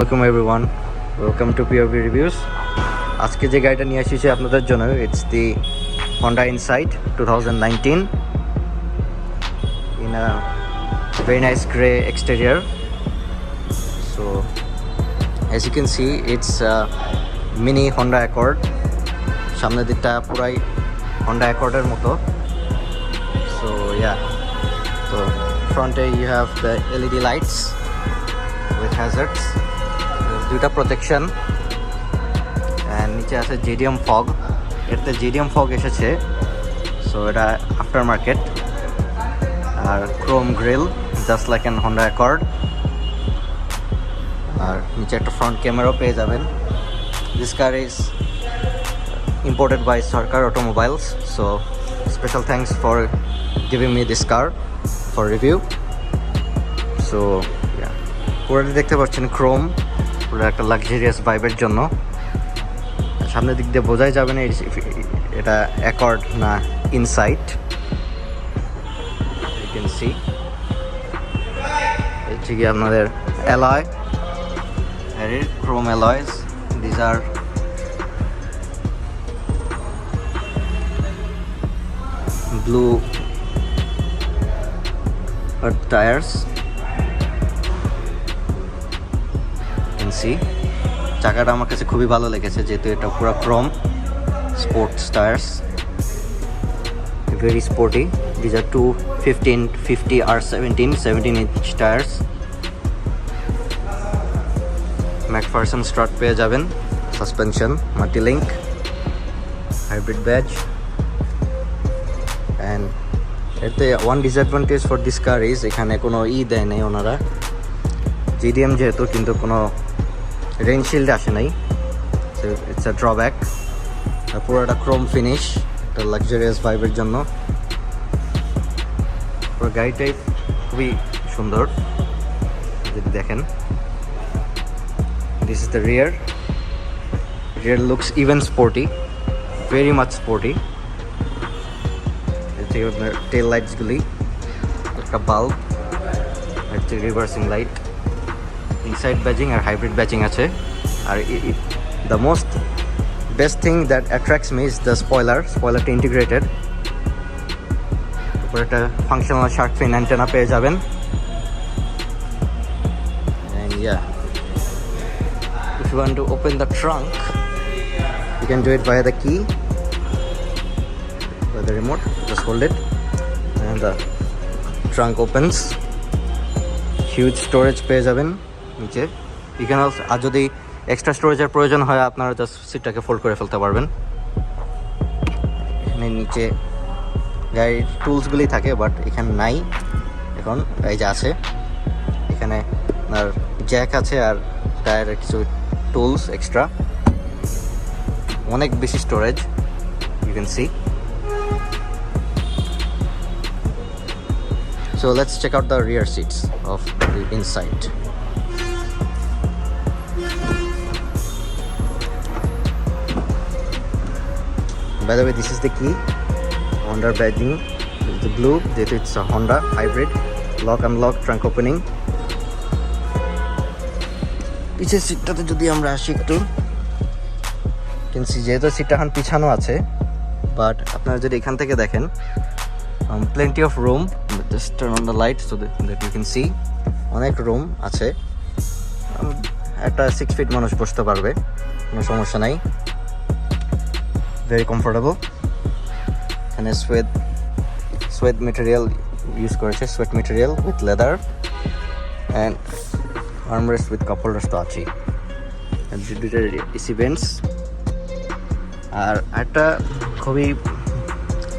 Welcome everyone. Welcome to POV Reviews. আজকে যে গাড়িটা নিয়ে এসেছি আপনাদের জন্য, it's the Honda Insight 2019 in a very nice gray exterior. So as you can see, it's a mini Honda Accord. সামনের দিকটা পুরাই Honda Accord এর মতো. So yeah, so front you have the LED lights with hazards, দুইটা protection, and নিচে আছে GDM fog. এতে GDM fog এসেছে, সো এটা আফটার মার্কেট। আর chrome grille just like an Honda Accord. আর নিচে একটা ফ্রন্ট ক্যামেরাও পেয়ে যাবেন। This car is imported by Sarker Automobiles, so special thanks for giving me this car for review. So yeah, পুরোটা দেখতে পাচ্ছেন ক্রোম, পুরো একটা লাক্সারিয়াস ভাইবের জন্য। সামনের দিক দিয়ে বোঝাই যাবে না এটা অ্যাকর্ড না ইনসাইট। ইউ ক্যান সি হচ্ছে কি আপনাদের alloy, Chrome alloys. These are blue earth tires. You can see চাকাটা আমার কাছে খুবই ভালো লেগেছে, যেহেতু এটা পুরো chrome sports tyres, very sporty. These are 215 50 R 17 inch tyres. MacPherson strut পেয়ে যাবেন, suspension multi link, hybrid badge. And এতে one disadvantage for this car is এখানে কোনো দেয় নেই ওনারা, জিডিএম যেহেতু, কিন্তু কোনো রেইন শিল্ড আসে নাই। It's a drawback. পুরোটা ক্রোম ফিনিশ, একটা লাক্সারিয়াস ভাইবের জন্য। পুরো গাড়িটাই খুবই সুন্দর যদি দেখেন। This is the rear looks even sporty, very much sporty. আপনার টেল লাইটসগুলি, একটা বাল্ব, একটা রিভার্সিং লাইট, ইনসাইড ব্যাজিং আর হাইব্রিড ব্যাজিং আছে। আর the most best thing that attracts me is the স্পয়লারটা ইন্টিগ্রেটেড। তারপর একটা ফাংশনাল শার্ক ফিন অ্যান্টেনা পেয়ে যাবেন। And yeah, if you want to open the trunk, you can do it via the key, by the remote. Just hold it and the trunk opens. Huge storage পেয়ে যাবেন নিচে। You can also, আর যদি extra স্টোরেজের প্রয়োজন হয় আপনারা just সিটটাকে fold করে ফেলতে পারবেন। এখানে নিচে গাড়ির টুলসগুলি থাকে, বাট এখানে নাই এখন। এই যে আছে, এখানে আপনার জ্যাক আছে আর টায়ারের কিছু টুলস এক্সট্রা। অনেক বেশি storage, you can see. So let's check out the rear seats of the Insight. By the way, this is the key. Honda badging, the blue, that it's a Honda hybrid. Lock unlock, trunk opening. পিছের সিটটাতে যদি আমরা আসি একটু, can see যেহেতু সিটটা এখন পিছানো আছে, but আপনারা যদি এখান থেকে দেখেন, plenty of room. Just turn on the light so that you can see. অনেক রুম আছে, একটা 6 ফিট মানুষ বসতে পারবে, কোনো সমস্যা নাই। Very comfortable. এখানে সোয়েট মেটেরিয়াল ইউজ করেছে, sweat material with leather, and armrest with cup holders তো আছেই। দুটো এসি ভেন্টস। আর একটা খুবই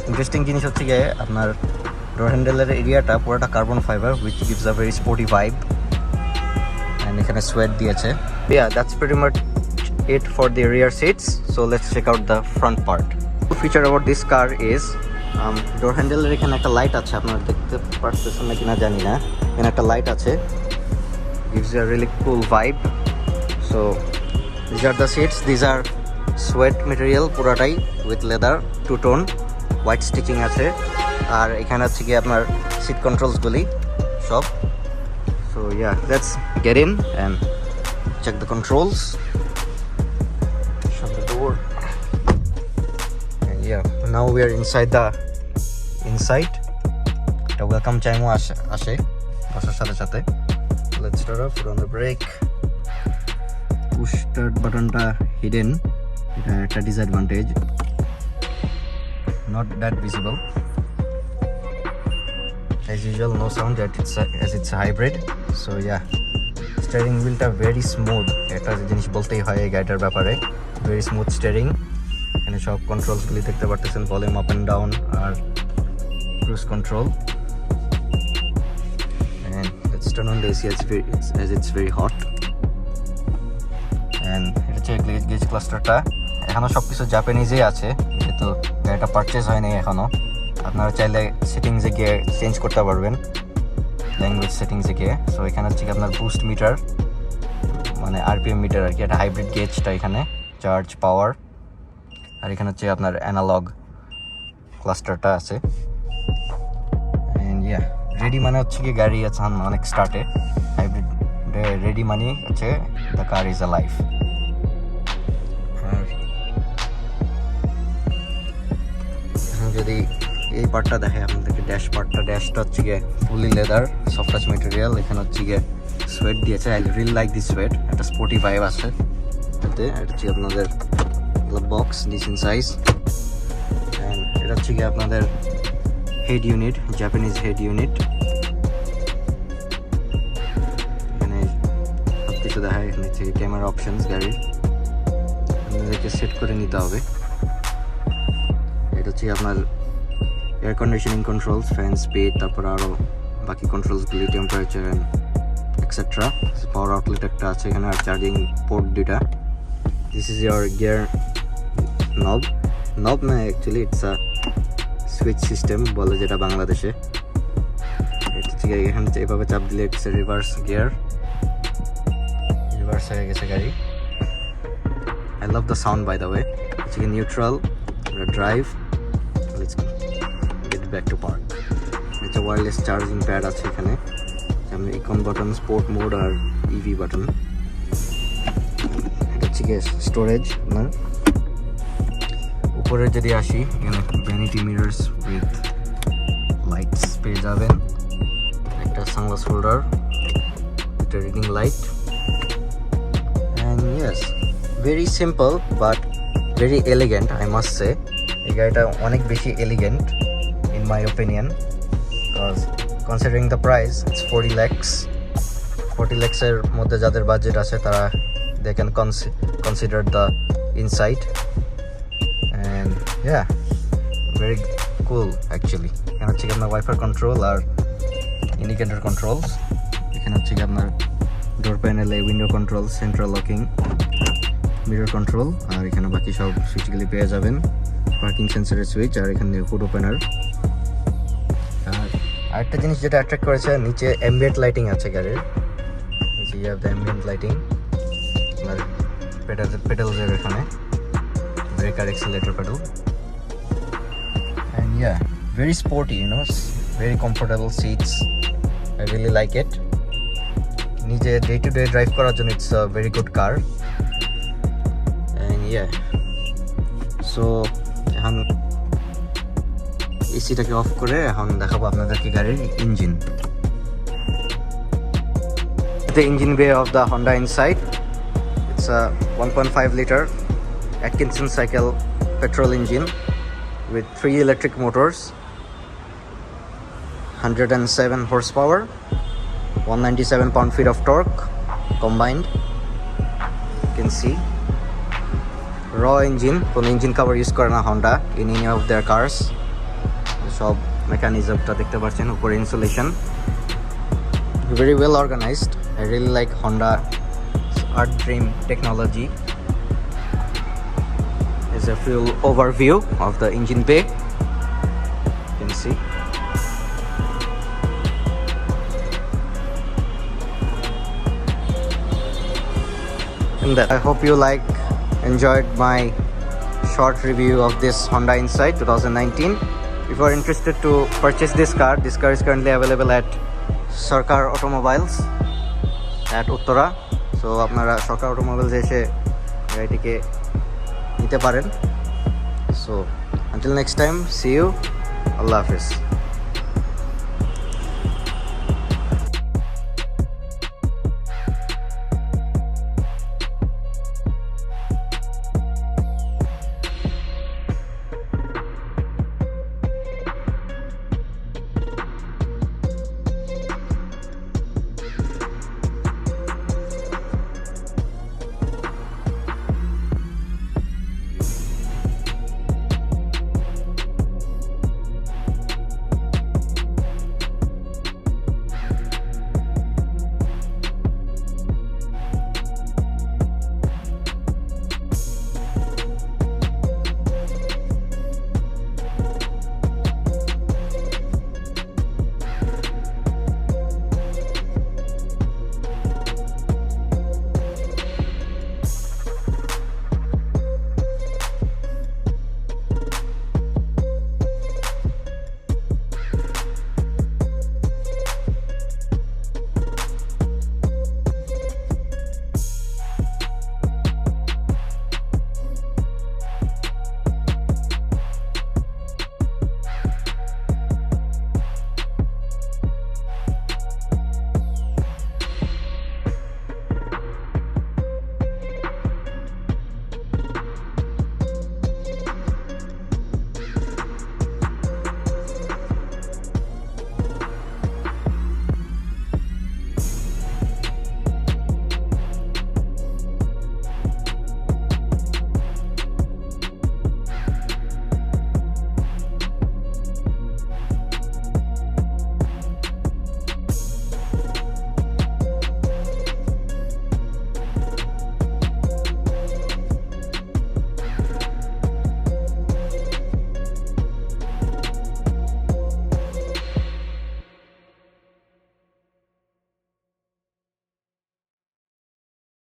ইন্টারেস্টিং জিনিস হচ্ছে গিয়ে আপনার ডোর হ্যান্ডেলের এরিয়াটা পুরোটা carbon fibre, which gives a very sporty vibe. And এখানে সোয়েট দিয়েছে। Yeah, that's pretty much it for the rear seats. So let's check out the front part. The feature about this car is ডোর হ্যান্ডেলের এখানে একটা light আছে, আপনারা দেখতে পারতেছেন না কিনা জানি না। এখানে একটা লাইট আছে, gives you a really cool vibe. So these are the seats. These are sweat material পুরাটাই with leather, two-tone, white stitching আছে। আর এখানে হচ্ছে কি আপনার সিট কন্ট্রোলসগুলি সব। So yeah, let's get in and check the controls, shut the door, and yeah, now we are inside the inside. The welcome chime ashe bosar sathe sathe. Let's start off, put on the brake. Push start button ta hidden, এটা একটা disadvantage, not that visible. As usual, no sound as it's a hybrid. So yeah, steering wheel ta very smooth. এটা জিনিস বলতেই হয় এই গাড়িটার ব্যাপারে, very smooth steering. এখানে সব কন্ট্রোলস গুলি দেখতে পারতেছেন, ভলিউম আপ এন্ড ডাউন আর cruise control. And let's turn on the AC as it's very hot. And এটা হচ্ছে গেজ ক্লাস্টারটা, এখনো সবকিছু জাপানিজেই আছে যেহেতু গাড়িটা পারচেজ হয়নি এখনো। আপনারা চাইলে সেটিংসে গিয়ে চেঞ্জ করতে পারবেন, ল্যাঙ্গুয়েজ সেটিংসে গিয়ে। সো এখানে হচ্ছে আপনার বুস্ট মিটার, মানে আরপিএম মিটার আর কি, একটা হাইব্রিড গেজটা এখানে, চার্জ পাওয়ার, আর এখানে হচ্ছে আপনার অ্যানালগ ক্লাস্টারটা আছে। অ্যান্ড ইয়া, রেডি মানে হচ্ছে কি গাড়ি আছে অনেক স্টার্টে, হাইব্রিড রেডি মানে হচ্ছে the car is a life. আর যদি এই পার্টটা দেখে আপনাদেরকে, ড্যাশ পার্টটা, ড্যাশটা হচ্ছে গিয়ে ফুলি লেদার, সফট টাচ মেটেরিয়াল। এখানে হচ্ছে গিয়ে সোয়েট দিয়েছে, I really like this sweat, একটা স্পোর্টি ভাইব আছে এটাতে। এটা হচ্ছে আপনাদের বক্স ডিসেন্ট সাইজ। অ্যান্ড এটা হচ্ছে গিয়ে আপনাদের head unit, Japanese head unit. এখানে সব কিছু দেখায়, এখানে হচ্ছে ক্যামেরা অপশনস গাড়ির, আপনাদেরকে সেট করে নিতে হবে। এটা হচ্ছে আপনার air conditioning controls, fan speed, তারপর আরও বাকি কন্ট্রোলসগুলি, temperature and etcetera. Power outlet একটা আছে এখানে, আর চার্জিং পোর্ট দুটা। This is your gear knob না, actually it's a switch system বলে যেটা বাংলাদেশে। এটা ঠিক আছে, এখানে এভাবে চাপ দিলে ইটস রিভার্স গিয়ার, রিভার্স হয়ে গেছে গাড়ি। I love the sound by the way. হচ্ছে neutral, drive, let's get back to park. এটা ওয়্যারলেস চার্জিং প্যাড আছে এখানে, সামনে ইকন বাটন, স্পোর্ট মোড আর ইভি বাটন। এটা হচ্ছে গিয়ে স্টোরেজ আপনার। উপরে যদি আসি, এখানে ভ্যানিটি মিরর্স উইথ লাইটস পেয়ে যাবেন, একটা সানগ্লাস হোল্ডার, একটা reading light. And yes, very simple but very elegant, I must say. এই গাড়িটা অনেক বেশি elegant in my opinion, because considering the price, it's 40 lakhs। 40 lakhs-এর মধ্যে যাদের বাজেট আছে তারা they can consider the inside. And yeah, very cool actually. এখানে হচ্ছে আপনার ওয়াইফার কন্ট্রোল আর ইন্ডিকেটর কন্ট্রোলস। এখানে হচ্ছে আপনার ডোর প্যানেলে window control, central locking, mirror control, আর এখানে বাকি সব সুইচগুলি পেয়ে যাবেন। পার্কিং সেন্সরের সুইচ, আর এখানে হুড ওপেনার। আর আরেকটা জিনিস যেটা অ্যাট্রাক্ট করেছে, নিচে অ্যাম্বিয়েন্ট লাইটিং আছে গাড়ির, নিচে you have the ambient lighting. আপনার পেডালসের এখানে brake, accelerator pedal, and yeah, very sporty, you know, very comfortable seats. I really like it. নিজে day to day drive করার জন্য it's a very good car. And yeah, so এখন এসিটাকে of করে এখন দেখাবো আপনাদেরকে গাড়ির engine. The engine bay of the Honda inside, it's a 1.5 liter Atkinson cycle petrol engine with 3 electric motors, 107 horsepower, 197 pound-feet of torque combined. You can see raw engine, কোনো engine cover use করে না Honda in any of their cars. সব মেকানিজমটা দেখতে পাচ্ছেন, উপরে insulation, very well organized. I really like Honda Art Dream technology. Is a full overview of the engine bay, you can see. And that, I hope you enjoyed my short review of this Honda Insight 2019. If you are interested to purchase this car is currently available at Sarker Automobiles at Uttara. So আপনারা Sarker automobiles এসে গাড়িটিকে নিতে পারেন। So until next time, see you, আল্লাহ হাফেজ।